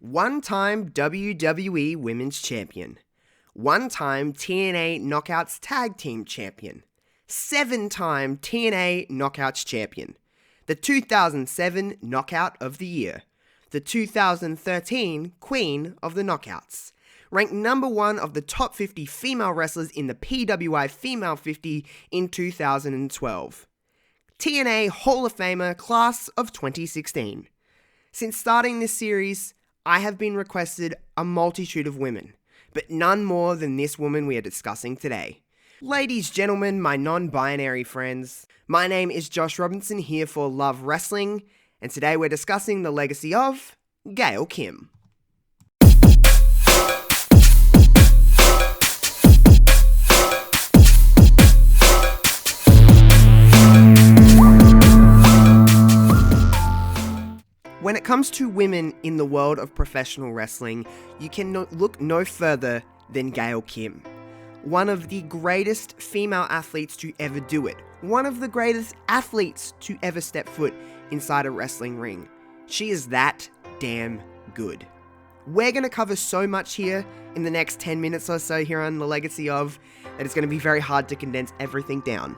One-time WWE Women's Champion. One-time TNA Knockouts Tag Team Champion. 7-time TNA Knockouts Champion. The 2007 Knockout of the Year. The 2013 Queen of the Knockouts. Ranked number 1 of the top 50 female wrestlers in the PWI Female 50 in 2012. TNA Hall of Famer Class of 2016. Since starting this series, I have been requested a multitude of women, but none more than this woman we are discussing today. Ladies, gentlemen, my non-binary friends, my name is Josh Robinson here for Love Wrestling, and today we're discussing the legacy of Gail Kim. When it comes to women in the world of professional wrestling, you can look no further than Gail Kim. One of the greatest female athletes to ever do it. One of the greatest athletes to ever step foot inside a wrestling ring. She is that damn good. We're going to cover so much here in the next 10 minutes or so here on The Legacy Of that it's going to be very hard to condense everything down.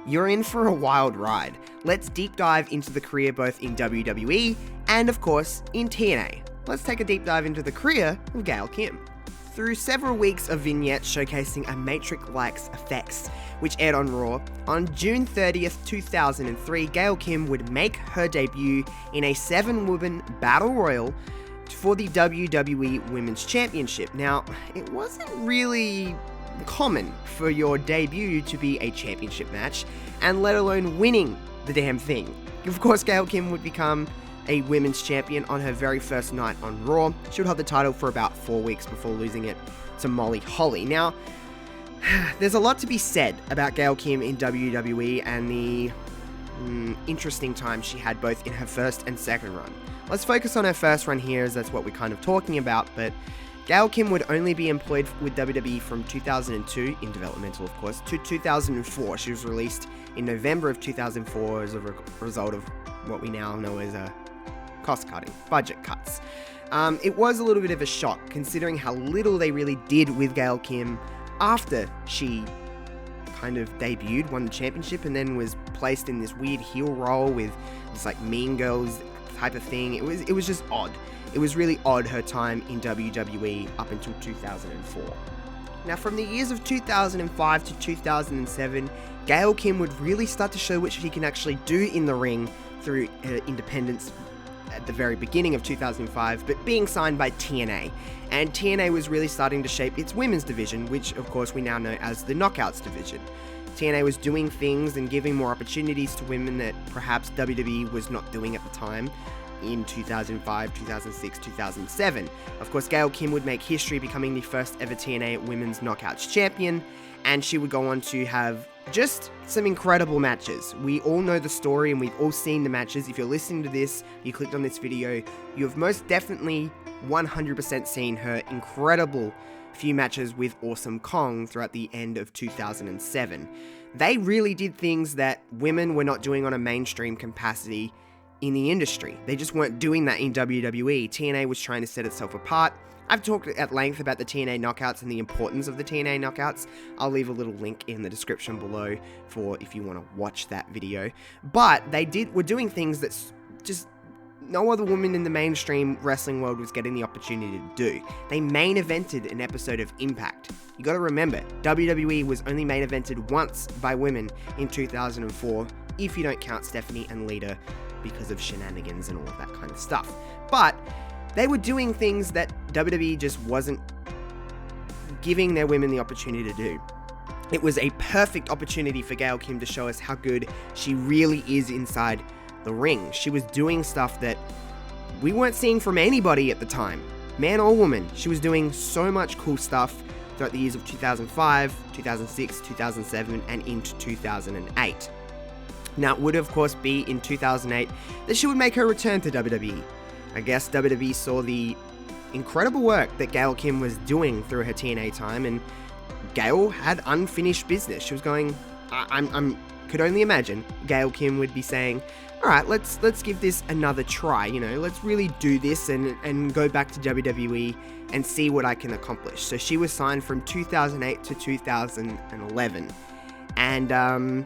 You're in for a wild ride. Let's deep dive into the career both in WWE and, of course, in TNA. Let's take a deep dive into the career of Gail Kim. Through several weeks of vignettes showcasing a Matrix-like effects, which aired on Raw, on June 30th, 2003, Gail Kim would make her debut in a 7-woman Battle Royal for the WWE Women's Championship. Now, it wasn't really common for your debut to be a championship match, and let alone winning the damn thing. Of course, Gail Kim would become a women's champion on her very first night on Raw. She would hold the title for about 4 weeks before losing it to Molly Holly. Now, there's a lot to be said about Gail Kim in WWE and the interesting time she had both in her first and second run. Let's focus on her first run here, as that's what we're kind of talking about, but Gail Kim would only be employed with WWE from 2002, in developmental of course, to 2004. She was released in November of 2004 as a result of what we now know as cost cutting, budget cuts. It was a little bit of a shock considering how little they really did with Gail Kim after she kind of debuted, won the championship, and then was placed in this weird heel role with this like Mean Girls type of thing. It was just odd. It was really odd, her time in WWE up until 2004. Now, from the years of 2005 to 2007, Gail Kim would really start to show what she can actually do in the ring through her independence at the very beginning of 2005, but being signed by TNA. And TNA was really starting to shape its women's division, which of course we now know as the Knockouts division. TNA was doing things and giving more opportunities to women that perhaps WWE was not doing at the time. In 2005, 2006, 2007. Of course, Gail Kim would make history becoming the first ever TNA Women's Knockouts Champion, and she would go on to have just some incredible matches. We all know the story and we've all seen the matches. If you're listening to this, you clicked on this video, you have most definitely 100% seen her incredible few matches with Awesome Kong throughout the end of 2007. They really did things that women were not doing on a mainstream capacity in the industry. They just weren't doing that in WWE. TNA was trying to set itself apart. I've talked at length about the TNA knockouts and the importance of the TNA knockouts. I'll leave a little link in the description below for if you want to watch that video. But they were doing things that just no other woman in the mainstream wrestling world was getting the opportunity to do. They main evented an episode of Impact. You gotta remember, WWE was only main evented once by women in 2004, if you don't count Stephanie and Lita because of shenanigans and all of that kind of stuff. But they were doing things that WWE just wasn't giving their women the opportunity to do. It was a perfect opportunity for Gail Kim to show us how good she really is inside the ring. She was doing stuff that we weren't seeing from anybody at the time, man or woman. She was doing so much cool stuff throughout the years of 2005, 2006, 2007, and into 2008. Now, it would of course be in 2008 that she would make her return to WWE. I guess WWE saw the incredible work that Gail Kim was doing through her TNA time, and Gail had unfinished business. She was going, I could only imagine Gail Kim would be saying, alright, let's give this another try, let's really do this and go back to WWE and see what I can accomplish. So she was signed from 2008 to 2011, and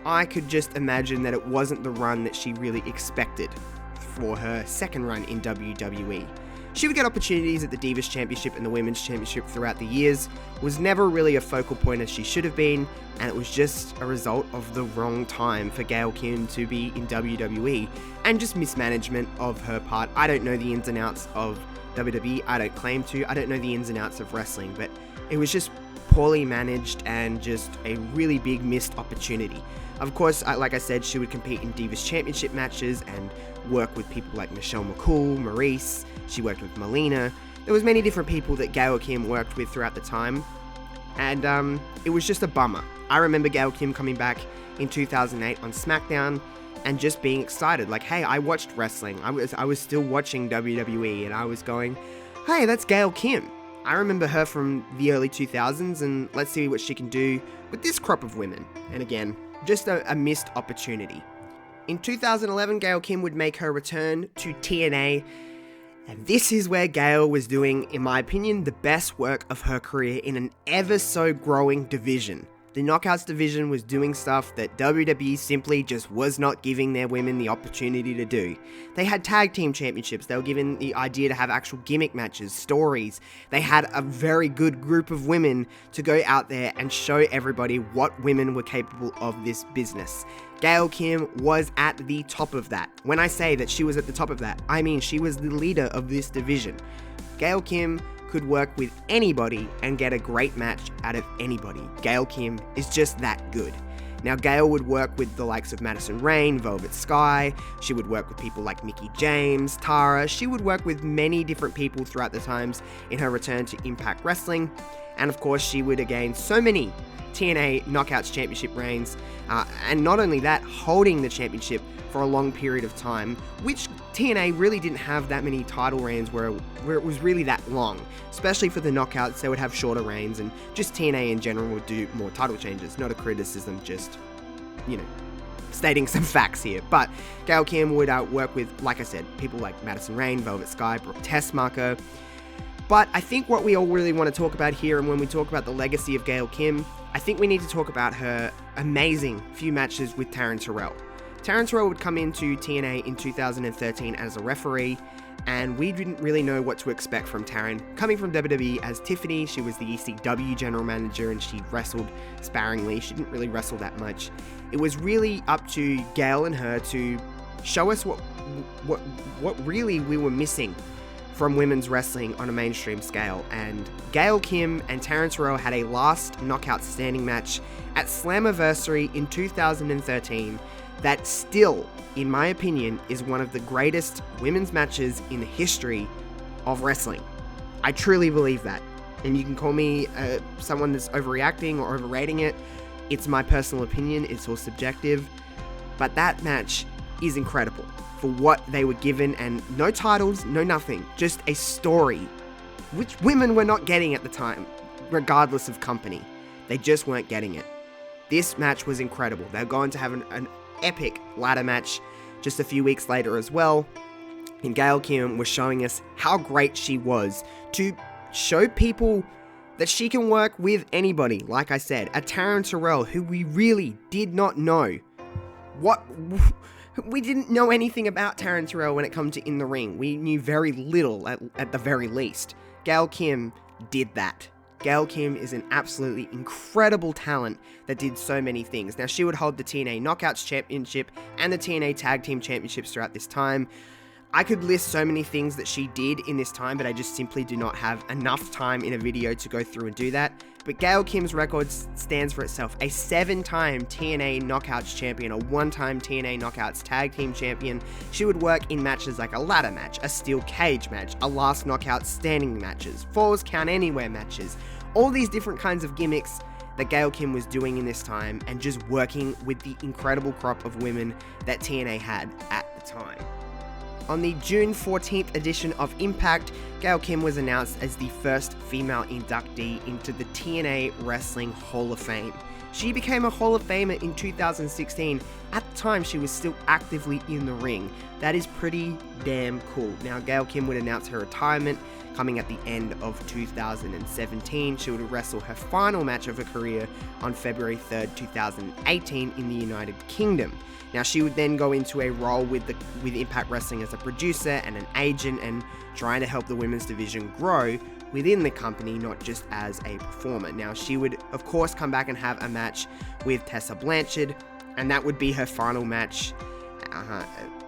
I could just imagine that it wasn't the run that she really expected for her second run in WWE. She would get opportunities at the Divas Championship and the Women's Championship throughout the years, was never really a focal point as she should have been, and it was just a result of the wrong time for Gail Kim to be in WWE, and just mismanagement of her part. I don't know the ins and outs of WWE, I don't claim to, I don't know the ins and outs of wrestling, but it was just poorly managed and just a really big missed opportunity. Of course, like I said, she would compete in Divas Championship matches and work with people like Michelle McCool, Maurice, she worked with Melina. There was many different people that Gail Kim worked with throughout the time, and it was just a bummer. I remember Gail Kim coming back in 2008 on SmackDown and just being excited, like, hey, I watched wrestling, I was still watching WWE, and I was going, hey, that's Gail Kim. I remember her from the early 2000s, and let's see what she can do with this crop of women. And again, just a missed opportunity. In 2011, Gail Kim would make her return to TNA, and this is where Gail was doing, in my opinion, the best work of her career in an ever so growing division. The Knockouts division was doing stuff that WWE simply just was not giving their women the opportunity to do. They had tag team championships, they were given the idea to have actual gimmick matches, stories. They had a very good group of women to go out there and show everybody what women were capable of this business. Gail Kim was at the top of that. When I say that she was at the top of that, I mean she was the leader of this division. Gail Kim could work with anybody and get a great match out of anybody. Gail Kim is just that good. Now, Gail would work with the likes of Madison Rayne, Velvet Sky. She would work with people like Mickie James, Tara. She would work with many different people throughout the times in her return to Impact Wrestling. And of course, she would gain so many TNA Knockouts Championship reigns, and not only that, holding the championship for a long period of time, which TNA really didn't have that many title reigns where it was really that long. Especially for the Knockouts, they would have shorter reigns, and just TNA in general would do more title changes. Not a criticism, just, stating some facts here. But Gail Kim would work with, like I said, people like Madison Rayne, Velvet Sky, Brooke Tessmacher. But I think what we all really want to talk about here, and when we talk about the legacy of Gail Kim, I think we need to talk about her amazing few matches with Taryn Terrell. Taryn Terrell would come into TNA in 2013 as a referee, and we didn't really know what to expect from Taryn. Coming from WWE as Tiffany, she was the ECW general manager, and she wrestled sparingly. She didn't really wrestle that much. It was really up to Gail and her to show us what really we were missing from women's wrestling on a mainstream scale, and Gail Kim and Taryn Terrell had a last knockout standing match at Slammiversary in 2013 that still, in my opinion, is one of the greatest women's matches in the history of wrestling. I truly believe that, and you can call me someone that's overreacting or overrating it. It's my personal opinion, it's all subjective, but that match is incredible for what they were given, and no titles, no nothing, just a story, which women were not getting at the time, regardless of company. They just weren't getting it. This match was incredible. They're going to have an epic ladder match just a few weeks later as well, and Gail Kim was showing us how great she was to show people that she can work with anybody. Like I said, a Taryn Terrell, who we really did not know we didn't know anything about Taryn Terrell when it comes to in the ring. We knew very little at the very least. Gail Kim did that. Gail Kim is an absolutely incredible talent that did so many things. Now, she would hold the TNA Knockouts Championship and the TNA Tag Team Championships throughout this time. I could list so many things that she did in this time, but I just simply do not have enough time in a video to go through and do that. But Gail Kim's record stands for itself. A 7-time TNA Knockouts champion, a 1-time TNA Knockouts Tag Team champion. She would work in matches like a ladder match, a steel cage match, a last knockout standing matches, Falls Count Anywhere matches. All these different kinds of gimmicks that Gail Kim was doing in this time, and just working with the incredible crop of women that TNA had at the time. On the June 14th edition of Impact, Gail Kim was announced as the first female inductee into the TNA Wrestling Hall of Fame. She became a Hall of Famer in 2016. At the time, she was still actively in the ring. That is pretty damn cool. Now, Gail Kim would announce her retirement coming at the end of 2017. She would wrestle her final match of her career on February 3rd, 2018 in the United Kingdom. Now, she would then go into a role with Impact Wrestling as a producer and an agent and trying to help the women's division grow within the company, not just as a performer. Now, she would, of course, come back and have a match with Tessa Blanchard, and that would be her final match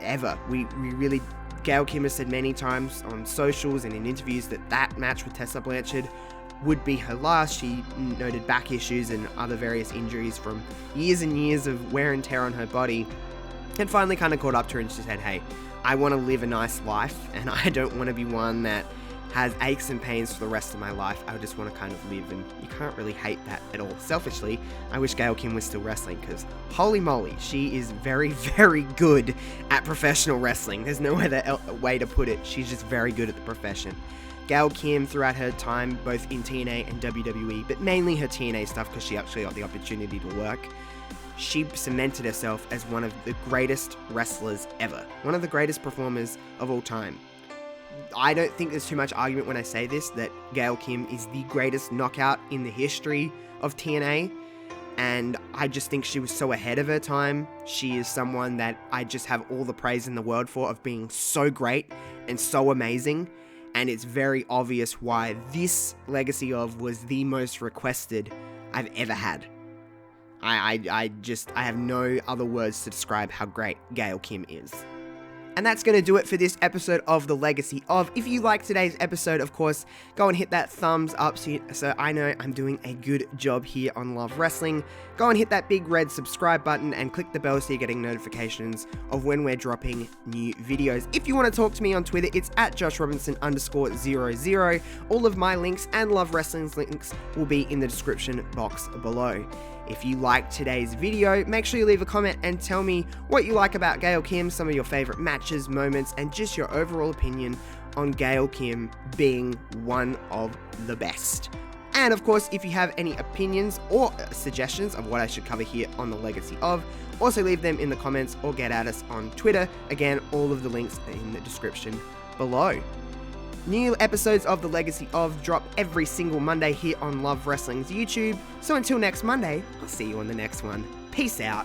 ever. We really, Gail Kim has said many times on socials and in interviews that match with Tessa Blanchard would be her last. She noted back issues and other various injuries from years and years of wear and tear on her body, and finally kind of caught up to her and she said, hey, I want to live a nice life, and I don't want to be one that has aches and pains for the rest of my life. I just want to kind of live, and you can't really hate that at all. Selfishly, I wish Gail Kim was still wrestling, because holy moly, she is very, very good at professional wrestling. There's no other way to put it. She's just very good at the profession. Gail Kim, throughout her time, both in TNA and WWE, but mainly her TNA stuff, because she actually got the opportunity to work, she cemented herself as one of the greatest wrestlers ever. One of the greatest performers of all time. I don't think there's too much argument when I say this, that Gail Kim is the greatest knockout in the history of TNA, and I just think she was so ahead of her time. She is someone that I just have all the praise in the world for, of being so great and so amazing, and it's very obvious why this Legacy of was the most requested I've ever had. I have no other words to describe how great Gail Kim is. And that's going to do it for this episode of The Legacy Of. If you like today's episode, of course, go and hit that thumbs up so I know I'm doing a good job here on Love Wrestling. Go and hit that big red subscribe button and click the bell so you're getting notifications of when we're dropping new videos. If you want to talk to me on Twitter, it's at JoshRobinson_00. All of my links and Love Wrestling's links will be in the description box below. If you liked today's video, make sure you leave a comment and tell me what you like about Gail Kim, some of your favorite matches, moments, and just your overall opinion on Gail Kim being one of the best. And of course, if you have any opinions or suggestions of what I should cover here on The Legacy Of, also leave them in the comments or get at us on Twitter. Again, all of the links are in the description below. New episodes of The Legacy Of drop every single Monday here on Love Wrestling's YouTube. So until next Monday, I'll see you on the next one. Peace out.